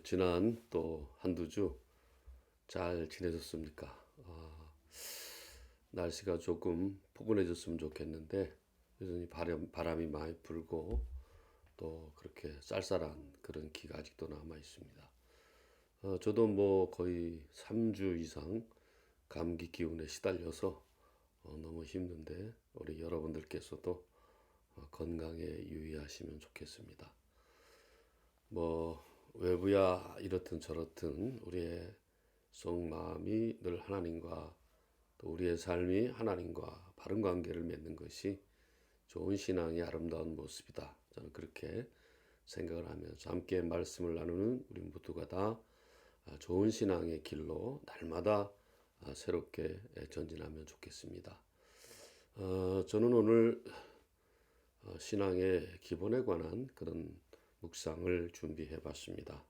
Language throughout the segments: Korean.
지난 또 한두 주 잘 지내셨습니까? 날씨가 조금 포근해졌으면 좋겠는데 여전히 바람이 많이 불고 또 그렇게 쌀쌀한 그런 기가 아직도 남아 있습니다. 저도 뭐 거의 3주 이상 감기 기운에 시달려서 너무 힘든데 우리 여러분들께서도 건강에 유의하시면 좋겠습니다. 뭐 외부야 이렇든 저렇든 우리의 속마음이 늘 하나님과 또 우리의 삶이 하나님과 바른 관계를 맺는 것이 좋은 신앙의 아름다운 모습이다. 저는 그렇게 생각을 하면서 함께 말씀을 나누는 우리 모두가 다 좋은 신앙의 길로 날마다 새롭게 전진하면 좋겠습니다. 저는 오늘 신앙의 기본에 관한 그런 묵상을 준비해 봤습니다.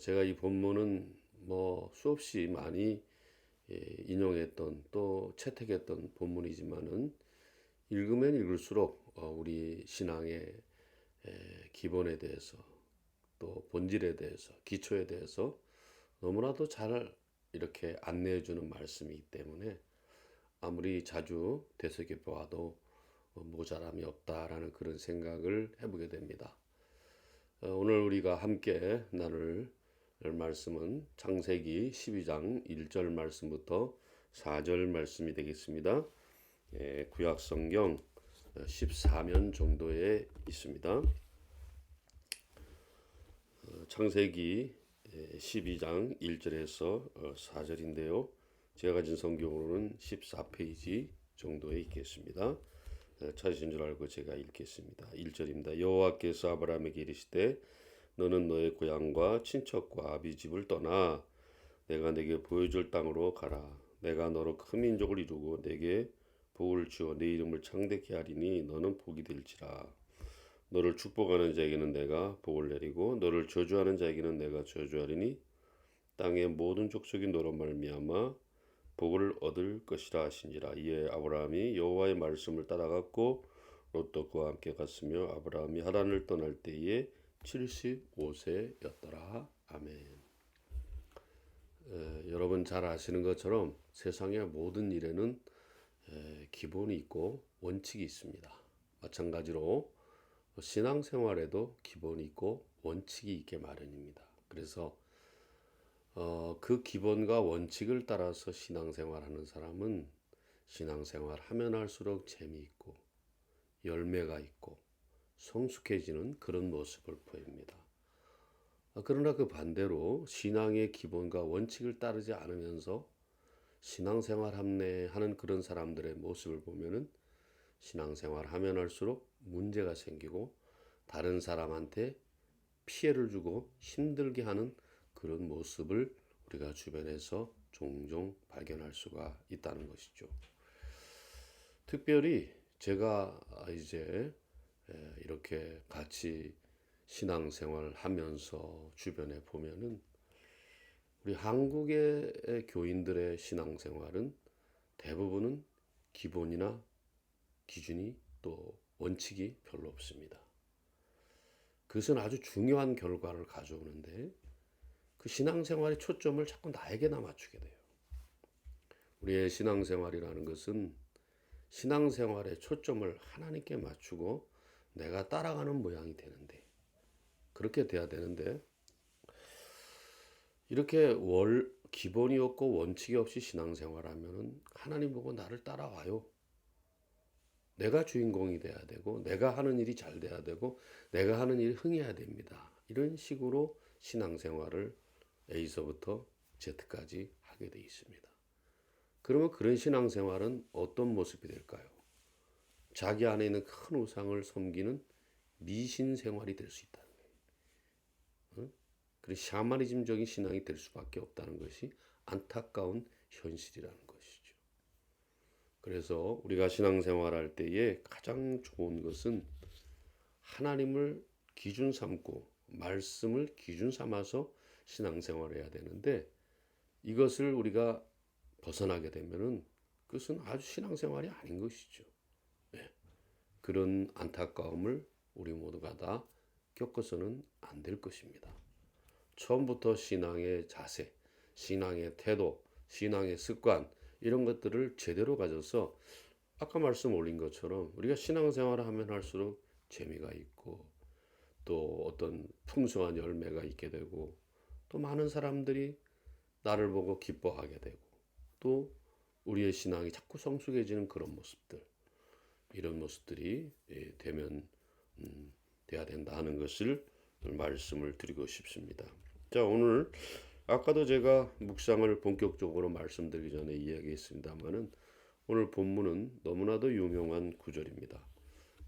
제가 이 본문은 뭐 수없이 많이 인용했던 또 채택했던 본문이지만은 읽으면 읽을수록 우리 신앙의 기본에 대해서 또 본질에 대해서 기초에 대해서 너무나도 잘 이렇게 안내해 주는 말씀이기 때문에 아무리 자주 되새겨 보아도 모자람이 없다라는 그런 생각을 해보게 됩니다. 오늘 우리가 함께 나눌 말씀은 창세기 12장 1절 말씀부터 4절 말씀이 되겠습니다. 구약 성경 14면 정도에 있습니다. 창세기 12장 1절에서 4절인데요. 제가 가진 성경으로는 14페이지 정도에 있겠습니다. 찾으신 줄 알고 제가 읽겠습니다. 1절입니다. 여호와께서 아브라함에게 이르시되 너는 너의 고향과 친척과 아비 집을 떠나 내가 네게 보여줄 땅으로 가라. 내가 너로 큰 민족을 이루고 네게 복을 주어 네 이름을 창대케 하리니 너는 복이 될지라. 너를 축복하는 자에게는 내가 복을 내리고 너를 저주하는 자에게는 내가 저주하리니 땅의 모든 족속이 너로 말미암아 복을 얻을 것이라 하시니라. 이에 아브라함이 여호와의 말씀을 따라갔고 롯도 그와 함께 갔으며 아브라함이 하란을 떠날 때에 75세였더라. 아멘. 여러분 잘 아시는 것처럼 세상의 모든 일에는 기본이 있고 원칙이 있습니다. 마찬가지로 신앙생활에도 기본이 있고 원칙이 있게 마련입니다. 그래서 그 기본과 원칙을 따라서 신앙생활하는 사람은 신앙생활 하면 할수록 재미있고 열매가 있고 성숙해지는 그런 모습을 보입니다. 그러나 그 반대로 신앙의 기본과 원칙을 따르지 않으면서 신앙생활 하는 그런 사람들의 모습을 보면은 신앙생활 하면 할수록 문제가 생기고 다른 사람한테 피해를 주고 힘들게 하는 그런 모습을 우리가 주변에서 종종 발견할 수가 있다는 것이죠. 특별히 제가 이제 이렇게 같이 신앙생활 하면서 주변에 보면은 우리 한국의 교인들의 신앙생활은 대부분은 기본이나 기준이 또 원칙이 별로 없습니다. 그것은 아주 중요한 결과를 가져오는데 그 신앙생활의 초점을 자꾸 나에게나 맞추게 돼요. 우리의 신앙생활이라는 것은 신앙생활의 초점을 하나님께 맞추고 내가 따라가는 모양이 되는데 그렇게 돼야 되는데 이렇게 기본이 없고 원칙이 없이 신앙생활하면은 하나님 보고 나를 따라와요. 내가 주인공이 돼야 되고 내가 하는 일이 잘 돼야 되고 내가 하는 일이 흥해야 됩니다. 이런 식으로 신앙생활을 A서부터 Z까지 하게 돼 있습니다. 그러면 그런 신앙생활은 어떤 모습이 될까요? 자기 안에 있는 큰 우상을 섬기는 미신 생활이 될 수 있다는 거예요. 그리고 샤머니즘적인 신앙이 될 수밖에 없다는 것이 안타까운 현실이라는 것이죠. 그래서 우리가 신앙생활할 때에 가장 좋은 것은 하나님을 기준 삼고 말씀을 기준 삼아서 신앙생활을 해야 되는데 이것을 우리가 벗어나게 되면은 그것은 아주 신앙생활이 아닌 것이죠. 네. 그런 안타까움을 우리 모두가 다 겪어서는 안 될 것입니다. 처음부터 신앙의 자세, 신앙의 태도, 신앙의 습관 이런 것들을 제대로 가져서 아까 말씀 올린 것처럼 우리가 신앙생활을 하면 할수록 재미가 있고 또 어떤 풍성한 열매가 있게 되고 또 많은 사람들이 나를 보고 기뻐하게 되고 또 우리의 신앙이 자꾸 성숙해지는 그런 모습들 이런 모습들이 되면 돼야 된다 하는 것을 말씀을 드리고 싶습니다. 자, 오늘 아까도 제가 묵상을 본격적으로 말씀드리기 전에 이야기했습니다만은 오늘 본문은 너무나도 유명한 구절입니다.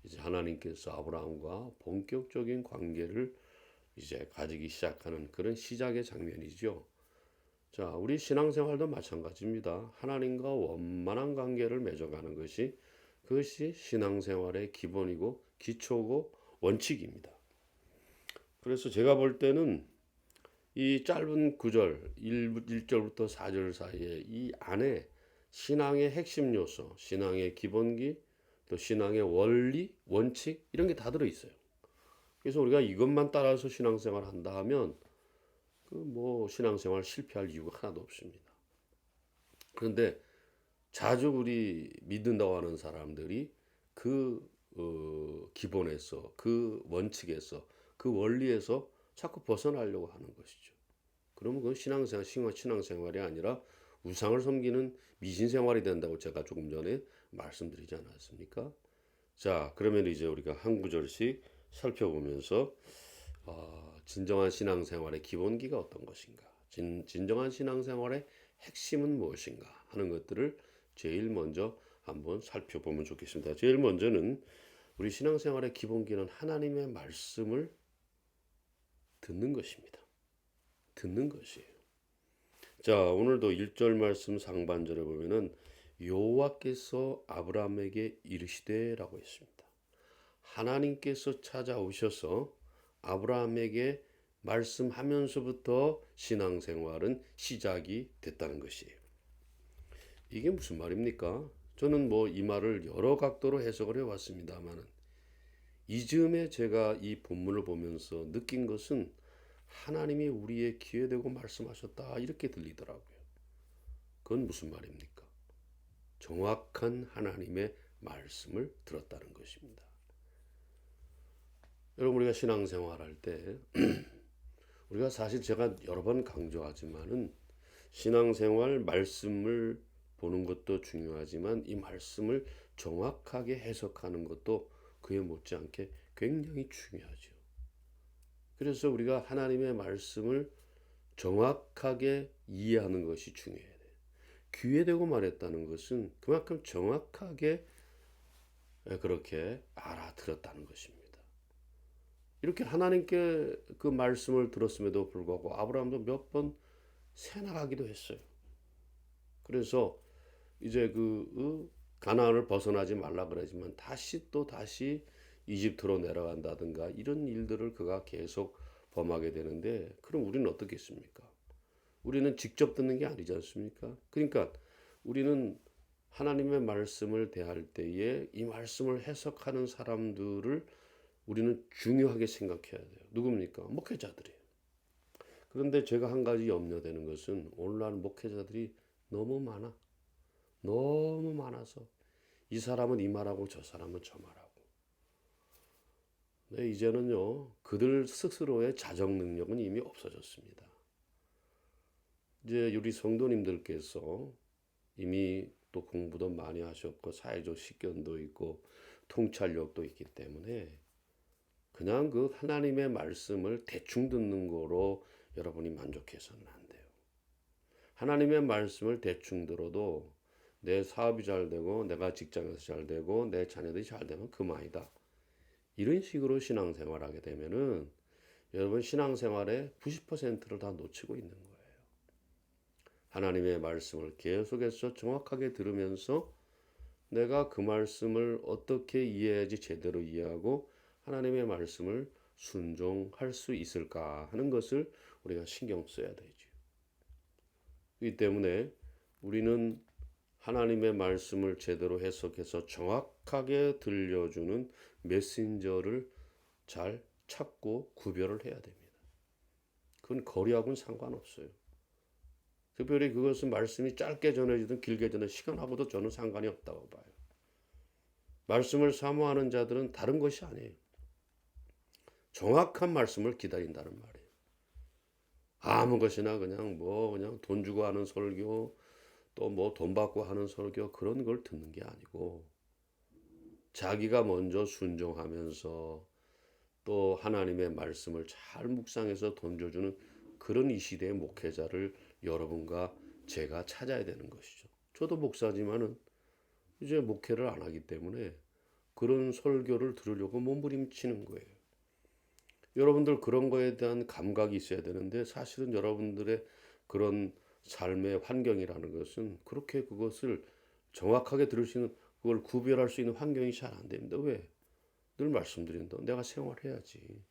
이제 하나님께서 아브라함과 본격적인 관계를 이제 가지기 시작하는 그런 시작의 장면이죠. 자, 우리 신앙생활도 마찬가지입니다. 하나님과 원만한 관계를 맺어가는 것이 그것이 신앙생활의 기본이고 기초고 원칙입니다. 그래서 제가 볼 때는 이 짧은 구절 1절부터 4절 사이에 이 안에 신앙의 핵심 요소, 신앙의 기본기, 또 신앙의 원리, 원칙 이런 게 다 들어 있어요. 그래서 우리가 이것만 따라서 신앙생활 한다 하면 그 뭐 신앙생활 실패할 이유가 하나도 없습니다. 그런데 자주 우리 믿는다고 하는 사람들이 그 기본에서 그 원칙에서 그 원리에서 자꾸 벗어나려고 하는 것이죠. 그러면 그건 신앙생활이 아니라 우상을 섬기는 미신생활이 된다고 제가 조금 전에 말씀드리지 않았습니까? 자, 그러면 이제 우리가 한 구절씩 살펴보면서 진정한 신앙생활의 기본기가 어떤 것인가, 진정한 신앙생활의 핵심은 무엇인가 하는 것들을 제일 먼저 한번 살펴보면 좋겠습니다. 제일 먼저는 우리 신앙생활의 기본기는 하나님의 말씀을 듣는 것입니다. 듣는 것이에요. 자, 오늘도 1절 말씀 상반절에 보면은 여호와께서 아브라함에게 이르시되라고 했습니다. 하나님께서 찾아오셔서 아브라함에게 말씀하면서부터 신앙생활은 시작이 됐다는 것이에요. 이게 무슨 말입니까? 저는 뭐 이 말을 여러 각도로 해석을 해왔습니다만은 이즈음에 제가 이 본문을 보면서 느낀 것은 하나님이 우리의 귀에 대고 말씀하셨다 이렇게 들리더라고요. 그건 무슨 말입니까? 정확한 하나님의 말씀을 들었다는 것입니다. 여러분, 우리가 신앙생활 할 때 우리가 사실 제가 여러 번 강조하지만은 신앙생활 말씀을 보는 것도 중요하지만 이 말씀을 정확하게 해석하는 것도 그에 못지않게 굉장히 중요하죠. 그래서 우리가 하나님의 말씀을 정확하게 이해하는 것이 중요해요. 귀에 대고 말했다는 것은 그만큼 정확하게 그렇게 알아들었다는 것입니다. 이렇게 하나님께 그 말씀을 들었음에도 불구하고 아브라함도 몇 번 새나가기도 했어요. 그래서 이제 가나안을 벗어나지 말라 그러지만 다시 이집트로 내려간다든가 이런 일들을 그가 계속 범하게 되는데 그럼 우리는 어떻겠습니까? 우리는 직접 듣는 게 아니지 않습니까? 그러니까 우리는 하나님의 말씀을 대할 때에 이 말씀을 해석하는 사람들을 우리는 중요하게 생각해야 돼요. 누굽니까? 목회자들이에요. 그런데 제가 한 가지 염려되는 것은 오늘날 목회자들이 너무 많아서 이 사람은 이 말하고 저 사람은 저 말하고. 네, 이제는요 그들 스스로의 자정 능력은 이미 없어졌습니다. 이제 우리 성도님들께서 이미 또 공부도 많이 하셨고 사회적 식견도 있고 통찰력도 있기 때문에 그냥 그 하나님의 말씀을 대충 듣는 거로 여러분이 만족해서는 안 돼요. 하나님의 말씀을 대충 들어도 내 사업이 잘 되고 내가 직장에서 잘 되고 내 자녀들이 잘 되면 그만이다. 이런 식으로 신앙생활하게 되면은 여러분 신앙생활의 90%를 다 놓치고 있는 거예요. 하나님의 말씀을 계속해서 정확하게 들으면서 내가 그 말씀을 어떻게 이해해야지 제대로 이해하고 하나님의 말씀을 순종할 수 있을까 하는 것을 우리가 신경 써야 되죠. 그렇기 때문에 우리는 하나님의 말씀을 제대로 해석해서 정확하게 들려주는 메신저를 잘 찾고 구별을 해야 됩니다. 그건 거리하고는 상관없어요. 특별히 그것은 말씀이 짧게 전해지든 길게 전해 시간하고도 저는 상관이 없다고 봐요. 말씀을 사모하는 자들은 다른 것이 아니에요. 정확한 말씀을 기다린다는 말이에요. 아무 것이나 그냥 돈 주고 하는 설교, 또 뭐 돈 받고 하는 설교, 그런 걸 듣는 게 아니고 자기가 먼저 순종하면서 또 하나님의 말씀을 잘 묵상해서 던져주는 그런 이 시대의 목회자를 여러분과 제가 찾아야 되는 것이죠. 저도 목사지만은 이제 목회를 안 하기 때문에 그런 설교를 들으려고 몸부림치는 거예요. 여러분들 그런 거에 대한 감각이 있어야 되는데 사실은 여러분들의 그런 삶의 환경이라는 것은 그렇게 그것을 정확하게 들을 수 있는, 그걸 구별할 수 있는 환경이 잘 안 됩니다. 왜? 늘 말씀드린 대로 내가 생활해야지.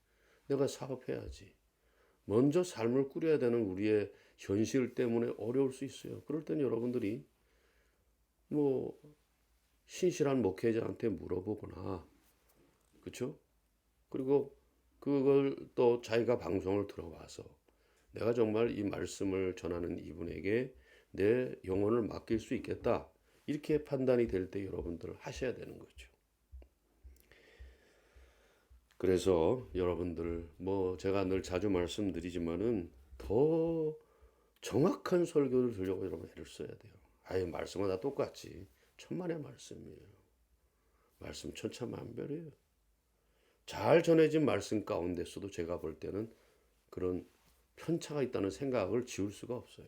내가 사업해야지. 먼저 삶을 꾸려야 되는 우리의 현실 때문에 어려울 수 있어요. 그럴 땐 여러분들이 뭐 신실한 목회자한테 물어보거나, 그렇죠? 그리고 그걸 또 자기가 방송을 들어와서 내가 정말 이 말씀을 전하는 이분에게 내 영혼을 맡길 수 있겠다. 이렇게 판단이 될 때 여러분들 하셔야 되는 거죠. 그래서 여러분들 뭐 제가 늘 자주 말씀드리지만은 더 정확한 설교를 들려고 여러분 애를 써야 돼요. 아예 말씀은 다 똑같지. 천만의 말씀이에요. 말씀 천차만별이에요. 잘 전해진 말씀 가운데서도 제가 볼 때는 그런 편차가 있다는 생각을 지울 수가 없어요.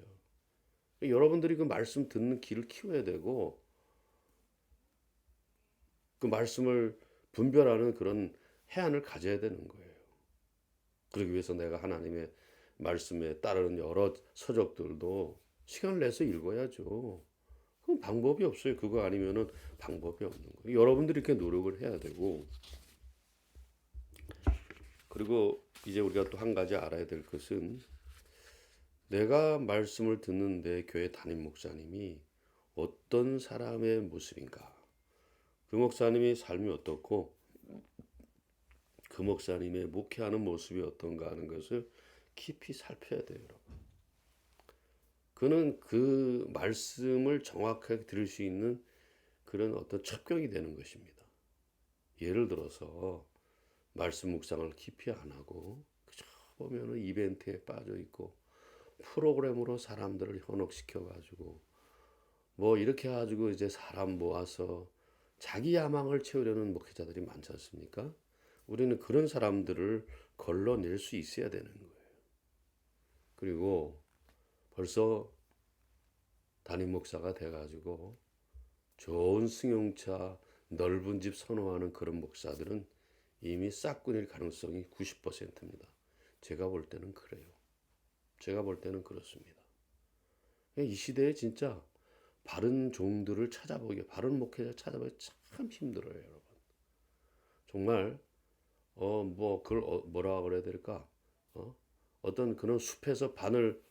여러분들이 그 말씀 듣는 귀를 키워야 되고 그 말씀을 분별하는 그런 해안을 가져야 되는 거예요. 그러기 위해서 내가 하나님의 말씀에 따르는 여러 서적들도 시간을 내서 읽어야죠. 그건 방법이 없어요. 그거 아니면은 방법이 없는 거예요. 여러분들이 이렇게 노력을 해야 되고, 그리고 이제 우리가 또 한 가지 알아야 될 것은 내가 말씀을 듣는데 교회 담임 목사님이 어떤 사람의 모습인가, 그 목사님의 삶이 어떻고 그 목사님의 목회하는 모습이 어떤가 하는 것을 깊이 살펴야 돼요, 여러분. 그는 그 말씀을 정확하게 들을 수 있는 그런 어떤 첩경이 되는 것입니다. 예를 들어서 말씀 묵상을 깊이 안 하고 그저 보면은 이벤트에 빠져 있고 프로그램으로 사람들을 현혹시켜 가지고 뭐 이렇게 가지고 이제 사람 모아서 자기 야망을 채우려는 목회자들이 많지 않습니까? 우리는 그런 사람들을 걸러낼 수 있어야 되는 거예요. 그리고 벌써 담임 목사가 돼가지고 좋은 승용차, 넓은 집 선호하는 그런 목사들은 이미 싹군일 가능성이 90%입니다. 제가 볼 때는 그래요. 제가 볼 때는 그렇습니다. 이 시대에 진짜 바른 종들을 찾아보기, 바른 목회자 찾아보기 참 힘들어요, 여러분. 정말 뭐 그걸 뭐라 그래야 될까? 어떤 그런 숲에서 바늘을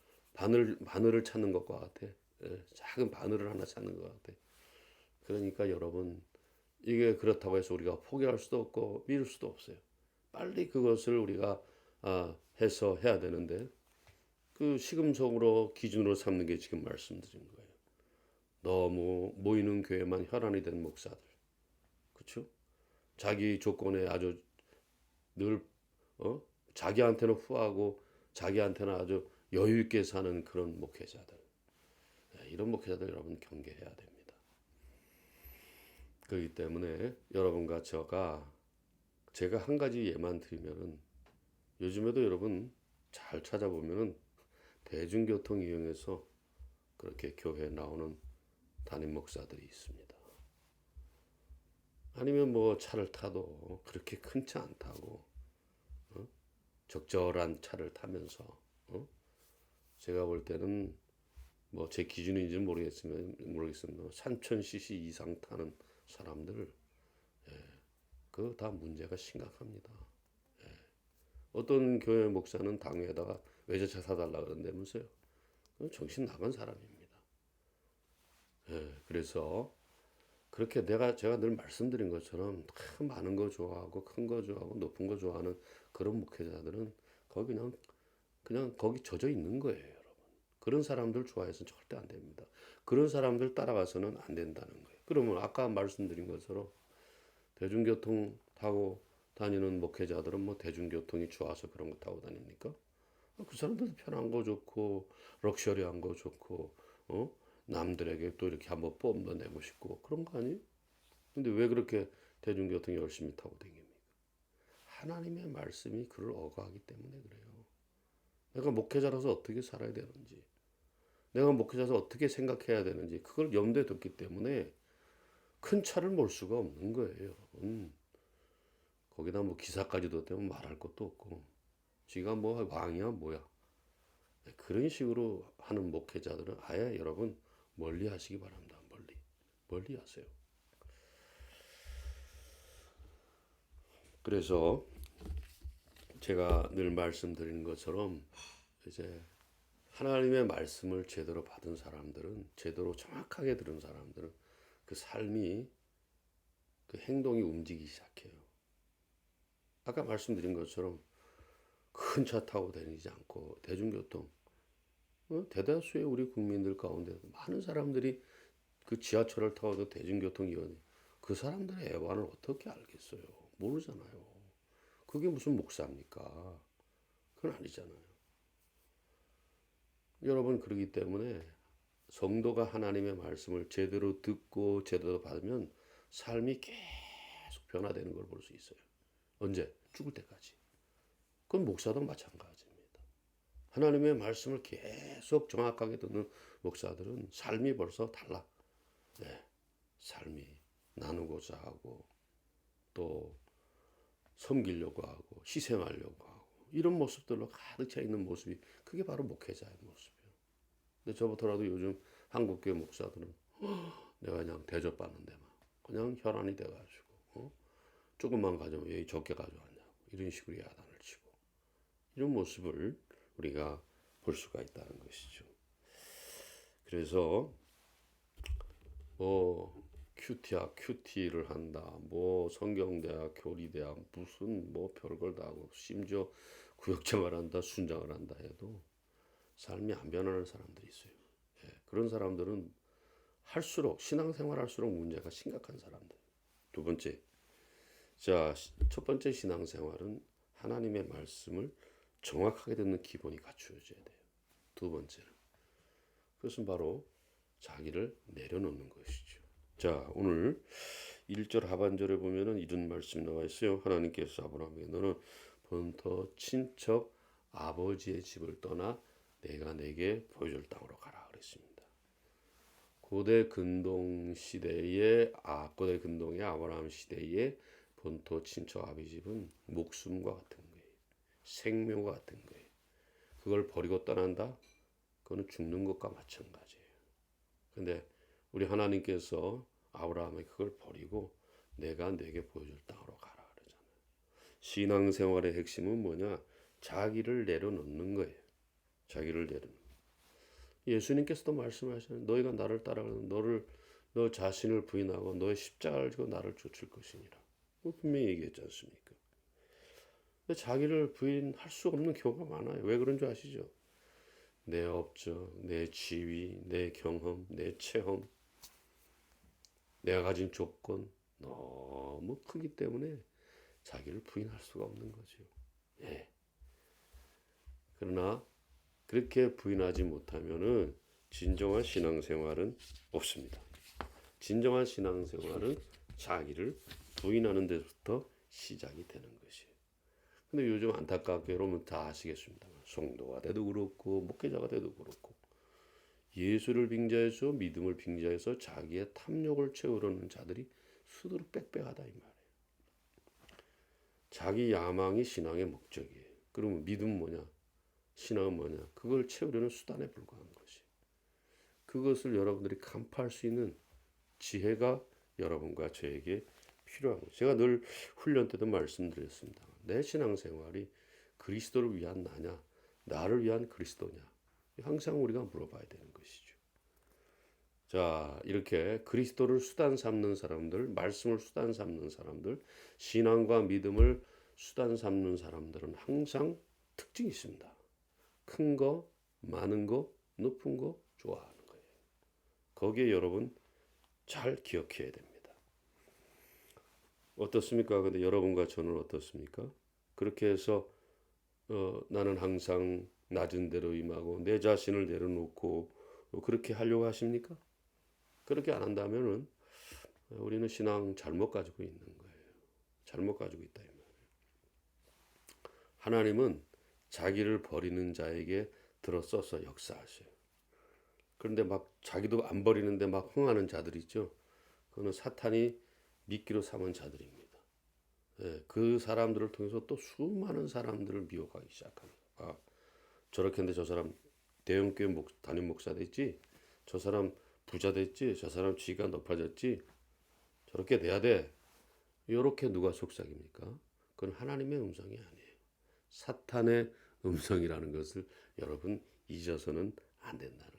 찾는 것과 같아. 예, 작은 바늘을 하나 찾는 것 같아. 그러니까 여러분, 이게 그렇다고 해서 우리가 포기할 수도 없고 미룰 수도 없어요. 빨리 그것을 우리가 해서 해야 되는데 그 시금석으로 기준으로 삼는 게 지금 말씀드린 거예요. 너무 모이는 교회만 혈안이 된 목사들, 그렇죠? 자기 조건에 아주 늘 자기한테는 후하고 자기한테는 아주 여유 있게 사는 그런 목회자들, 이런 목회자들 여러분 경계해야 됩니다. 그렇기 때문에 여러분과 제가 한 가지 예만 드리면은 요즘에도 여러분 잘 찾아보면은 대중교통 이용해서 그렇게 교회에 나오는 담임 목사들이 있습니다. 아니면 뭐 차를 타도 그렇게 큰 차 안 타고 적절한 차를 타면서 제가 볼 때는 뭐 제 기준인지는 모르겠으면 3000cc 이상 타는 사람들, 그거 다 문제가 심각합니다. 어떤 교회 목사는 당회에다가 외제차 사달라 그런다면서요. 정신 나간 사람입니다. 그래서 그렇게 제가 늘 말씀드린 것처럼 많은 거 좋아하고 큰 거 좋아하고 높은 거 좋아하는 그런 목회자들은 거기 그냥 그냥 거기 젖어 있는 거예요, 여러분. 그런 사람들 좋아해서는 절대 안 됩니다. 그런 사람들 따라가서는 안 된다는 거예요. 그러면 아까 말씀드린 것처럼 대중교통 타고 다니는 목회자들은 뭐 대중교통이 좋아서 그런 거 타고 다닙니까? 그 사람들도 편한 거 좋고 럭셔리한 거 좋고 남들에게 또 이렇게 한번 뽐도 내고 싶고 그런 거 아니에요? 근데 왜 그렇게 대중교통 열심히 타고 다닙니까? 하나님의 말씀이 그를 억압하기 때문에 그래요. 내가 목회자라서 어떻게 살아야 되는지, 내가 목회자라서 어떻게 생각해야 되는지 그걸 염두에 뒀기 때문에 큰 차를 몰 수가 없는 거예요. 거기다 뭐 기사까지도 되면 말할 것도 없고 지가 뭐 왕이야 뭐야. 그런 식으로 하는 목회자들은 아예 여러분 멀리 하시기 바랍니다. 멀리 하세요. 그래서 제가 늘 말씀드리는 것처럼 이제 하나님의 말씀을 제대로 받은 사람들은, 제대로 정확하게 들은 사람들은 그 삶이, 그 행동이 움직이기 시작해요. 아까 말씀드린 것처럼 큰 차 타고 다니지 않고 대중교통, 대다수의 우리 국민들 가운데 많은 사람들이 그 지하철을 타고도 대중교통 이용해. 그 사람들의 애환을 어떻게 알겠어요? 모르잖아요. 그게 무슨 목사입니까? 그건 아니잖아요. 여러분, 그러기 때문에 성도가 하나님의 말씀을 제대로 듣고 제대로 받으면 삶이 계속 변화되는 걸 볼 수 있어요. 언제? 죽을 때까지. 그건 목사도 마찬가지입니다. 하나님의 말씀을 계속 정확하게 듣는 목사들은 삶이 벌써 달라. 네, 삶이 나누고자 하고 또 섬기려고 하고 희생하려고 하고 이런 모습들로 가득 차 있는 모습이, 그게 바로 목회자의 모습이에요. 근데 저부터라도 요즘 한국교회 목사들은 내가 그냥 대접받는 데만 그냥 혈안이 돼가지고 조금만 가져오면 왜 적게 가져왔냐고 이런 식으로 야단을 치고 이런 모습을 우리가 볼 수가 있다는 것이죠. 그래서 뭐 큐티학 큐티를 한다, 뭐 성경대학 교리대학 무슨 뭐 별걸 다 하고 심지어 구역장을 한다 순장을 한다 해도 삶이 안 변하는 사람들이 있어요. 예, 그런 사람들은 할수록 신앙생활 할수록 문제가 심각한 사람들. 두 번째, 자, 첫 번째 신앙생활은 하나님의 말씀을 정확하게 듣는 기본이 갖추어져야 돼요. 두 번째는 그것은 바로 자기를 내려놓는 것이죠. 자, 오늘 1절 하반절에 보면은 이런 말씀이 나와 있어요. 하나님께서 아브라함에게 너는 본토 친척 아버지의 집을 떠나 내가 내게 보여줄 땅으로 가라 그랬습니다. 고대 근동 시대의 고대 근동의 아브라함 시대의 본토 친척 아버지 집은 목숨과 같은 거예요. 생명과 같은 거예요. 그걸 버리고 떠난다? 그거는 죽는 것과 마찬가지예요. 근데 우리 하나님께서 아브라함이 그걸 버리고 내가 내게 보여줄 땅으로 가라 그러잖아요. 신앙생활의 핵심은 뭐냐? 자기를 내려놓는 거예요. 자기를 내려놓는. 예수님께서도 말씀하시는 너희가 나를 따라가는 너 자신을 부인하고 너의 십자가를 지고 나를 쫓을 것이니라. 분명히 얘기했지 않습니까? 근데 자기를 부인할 수 없는 경우가 많아요. 왜 그런 줄 아시죠? 내 업적, 내 지위, 내 경험, 내 체험, 내가 가진 조건 너무 크기 때문에 자기를 부인할 수가 없는 거죠. 예. 그러나 그렇게 부인하지 못하면은 진정한 신앙생활은 없습니다. 진정한 신앙생활은 자기를 부인하는 데부터 시작이 되는 것이에요. 근데 요즘 안타깝게 여러분 다 아시겠습니다만 성도가 돼도 그렇고 목회자가 돼도 그렇고 예수를 빙자해서 믿음을 빙자해서 자기의 탐욕을 채우려는 자들이 수두룩 빽빽하다 이 말이에요. 자기 야망이 신앙의 목적이에요. 그러면 믿음은 뭐냐? 신앙은 뭐냐? 그걸 채우려는 수단에 불과한 것이. 그것을 여러분들이 간파할 수 있는 지혜가 여러분과 저에게 필요한 거죠. 제가 늘 훈련 때도 말씀드렸습니다. 내 신앙생활이 그리스도를 위한 나냐, 나를 위한 그리스도냐. 항상 우리가 물어봐야 되는 것이죠. 자, 이렇게 그리스도를 수단 삼는 사람들, 말씀을 수단 삼는 사람들, 신앙과 믿음을 수단 삼는 사람들은 항상 특징이 있습니다. 큰 거, 많은 거, 높은 거 좋아하는 거예요. 거기에 여러분 잘 기억해야 됩니다. 어떻습니까? 근데 여러분과 저는 어떻습니까? 그렇게 해서 나는 항상 낮은 데로 임하고 내 자신을 내려놓고 그렇게 하려고 하십니까? 그렇게 안 한다면은 우리는 신앙 잘못 가지고 있는 거예요. 잘못 가지고 있다 이 말이에요. 하나님은 자기를 버리는 자에게 들어서서 역사하셔요. 그런데 막 자기도 안 버리는데 막 흥하는 자들 있죠. 그거는 사탄이 미끼로 삼은 자들입니다. 예, 그 사람들을 통해서 또 수많은 사람들을 미혹하기 시작합니다. 아, 저렇게 했는데 저 사람 대형교회 담임 목사 됐지? 저 사람 부자 됐지? 저 사람 지위가 높아졌지? 저렇게 돼야 돼. 이렇게 누가 속삭입니까? 그건 하나님의 음성이 아니에요. 사탄의 음성이라는 것을 여러분 잊어서는 안 된다는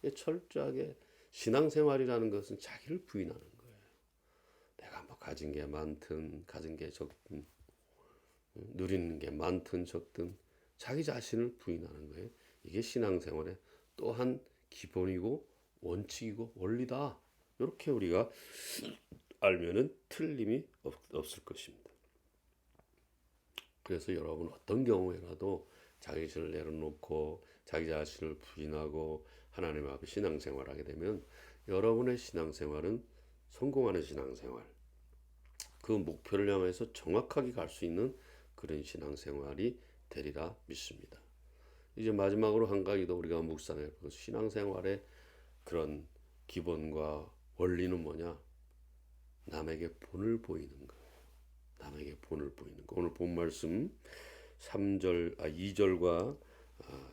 것이. 철저하게 신앙생활이라는 것은 자기를 부인하는 거예요. 내가 뭐 가진 게 많든 가진 게 적든 누리는 게 많든 적든 자기 자신을 부인하는 거예요. 이게 신앙생활의 또한 기본이고 원칙이고 원리다. 이렇게 우리가 알면은 틀림이 없을 것입니다. 그래서 여러분 어떤 경우에라도 자기 자신을 내려놓고 자기 자신을 부인하고 하나님 앞에 신앙생활하게 되면 여러분의 신앙생활은 성공하는 신앙생활, 그 목표를 향해서 정확하게 갈 수 있는 그런 신앙생활이 되리라 믿습니다. 이제 마지막으로 한 가지 더 우리가 묵상해 볼 신앙생활의 그런 기본과 원리는 뭐냐? 남에게 본을 보이는 거예요. 남에게 본을 보이는 거. 오늘 본 말씀 2절과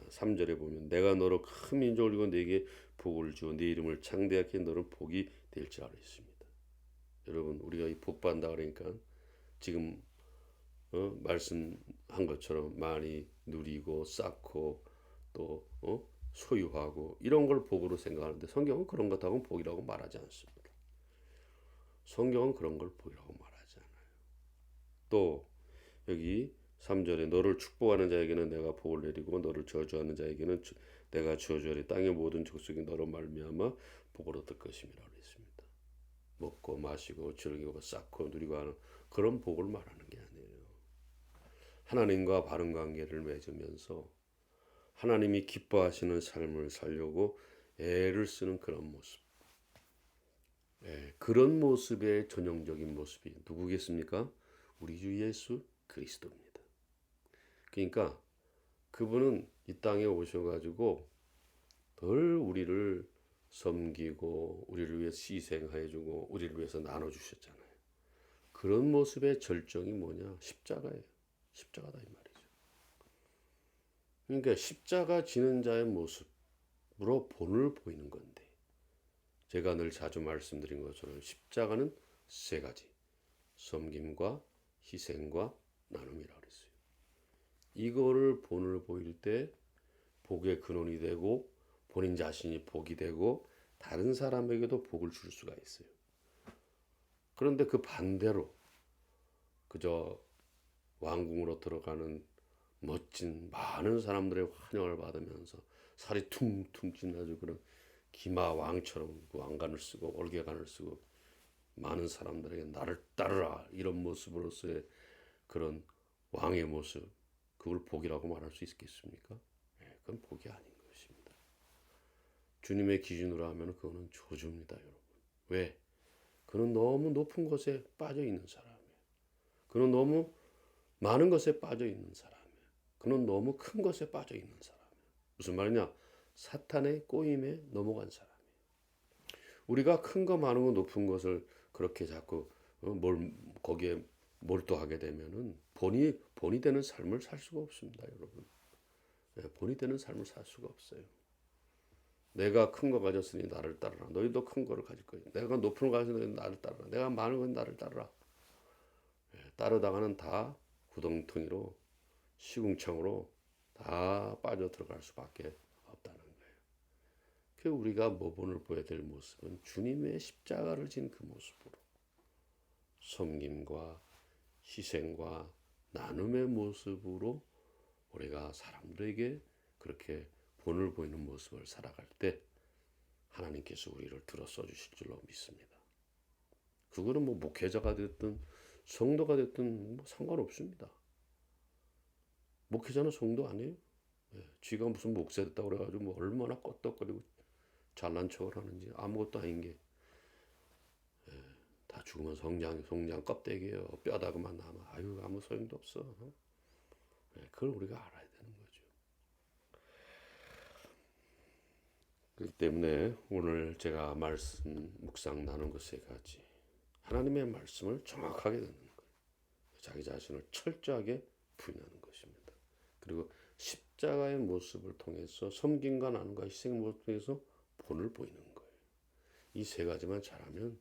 3절에 보면 내가 너로 큰 민족을 이고 네게 복을 주어 네 이름을 창대하게 너는 복이 될지 알았습니다. 여러분 우리가 이 복 받는다 그러니까 지금 말씀한 것처럼 많이 누리고 쌓고 또 소유하고 이런 걸 복으로 생각하는데 성경은 그런 것하고는 복이라고 말하지 않습니다. 성경은 그런 걸 복이라고 말하지 않아요. 또 여기 3절에 너를 축복하는 자에게는 내가 복을 내리고 너를 저주하는 자에게는 내가 저주하리 땅의 모든 족속이 너로 말미암아 복을 얻을 것임이라 그랬습니다. 먹고 마시고 즐기고 쌓고 누리고 하는 그런 복을 말하는 게 아니에요. 하나님과 바른 관계를 맺으면서 하나님이 기뻐하시는 삶을 살려고 애를 쓰는 그런 모습. 그런 모습의 전형적인 모습이 누구겠습니까? 우리 주 예수 그리스도입니다. 그러니까 그분은 이 땅에 오셔가지고 늘 우리를 섬기고 우리를 위해서 희생해주고 우리를 위해서 나눠주셨잖아요. 그런 모습의 절정이 뭐냐? 십자가예요. 십자가다 이 말이죠. 그러니까 십자가 지는 자의 모습으로 본을 보이는 건데 제가 늘 자주 말씀드린 것처럼 십자가는 세 가지 섬김과 희생과 나눔이라 그랬어요. 이거를 본을 보일 때 복의 근원이 되고 본인 자신이 복이 되고 다른 사람에게도 복을 줄 수가 있어요. 그런데 그 반대로 그저 왕궁으로 들어가는 멋진 많은 사람들의 환영을 받으면서 살이 퉁퉁 찐 아주 그런 기마 왕처럼 왕관을 쓰고 올개관을 쓰고 많은 사람들에게 나를 따르라 이런 모습으로서의 그런 왕의 모습 그걸 복이라고 말할 수 있겠습니까? 그건 복이 아닌 것입니다. 주님의 기준으로 하면 그거는 저주입니다, 여러분. 왜? 그는 너무 높은 곳에 빠져 있는 사람이에요. 그는 너무 많은 것에 빠져 있는 사람이에요. 그는 너무 큰 것에 빠져 있는 사람이에요. 무슨 말이냐? 사탄의 꼬임에 넘어간 사람이에요. 우리가 큰 거 많은 거 높은 것을 그렇게 자꾸 거기에 몰두하게 되면은 본이 되는 삶을 살 수가 없습니다, 여러분. 본이 되는 삶을 살 수가 없어요. 내가 큰 거 가졌으니 나를 따르라. 너희도 큰 거를 가질 거야. 내가 높은 거 가졌으니 나를 따르라. 내가 많은 건 나를 따르라. 따르다가는 다 구덩텅이로 시궁창으로 다 빠져 들어갈 수밖에 없다는 거예요. 그 우리가 모본을 보여야 될 모습은 주님의 십자가를 진 그 모습으로 섬김과 희생과 나눔의 모습으로 우리가 사람들에게 그렇게 본을 보이는 모습을 살아갈 때 하나님께서 우리를 들어써 주실 줄로 믿습니다. 그거는 뭐 목회자가 됐든 성도가 됐든 뭐 상관없습니다. 목회자는 성도 아니에요. 쥐가 무슨 목사 됐다고 그래가지고 뭐 얼마나 껐덕거리고 잘난 척을 하는지 아무것도 아닌 게 다 죽으면 송장 껍데기예요. 뼈다그만 남아. 아유 아무 소용도 없어. 그걸 우리가 알아야 되는 거죠. 그렇기 때문에 오늘 제가 말씀 묵상 나눈 것 세 가지. 하나님의 말씀을 정확하게 듣는 거예요. 자기 자신을 철저하게 부인하는 것입니다. 그리고 십자가의 모습을 통해서 섬김과 나눔과 희생의 모습을 통해서 본을 보이는 거예요. 이 세 가지만 잘하면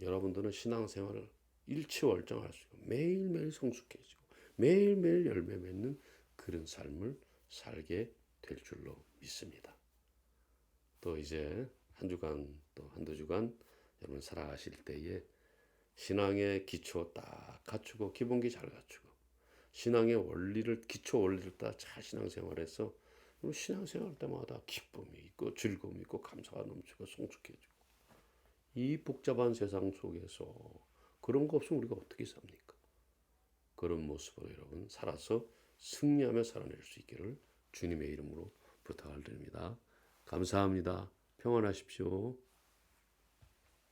여러분들은 신앙생활을 일치월장할 수 있고 매일매일 성숙해지고 매일매일 열매 맺는 그런 삶을 살게 될 줄로 믿습니다. 또 이제 한 주간 또 한두 주간 여러분 살아가실 때에 신앙의 기초 딱 갖추고 기본기 잘 갖추고 신앙의 원리를 기초 원리를 딱 잘 신앙생활해서 신앙생활 때마다 기쁨이 있고 즐거움이 있고 감사가 넘치고 성숙해지고 이 복잡한 세상 속에서 그런 거 없으면 우리가 어떻게 삽니까? 그런 모습으로 여러분 살아서 승리하며 살아낼 수 있기를 주님의 이름으로 부탁을 드립니다. 감사합니다. 평안하십시오.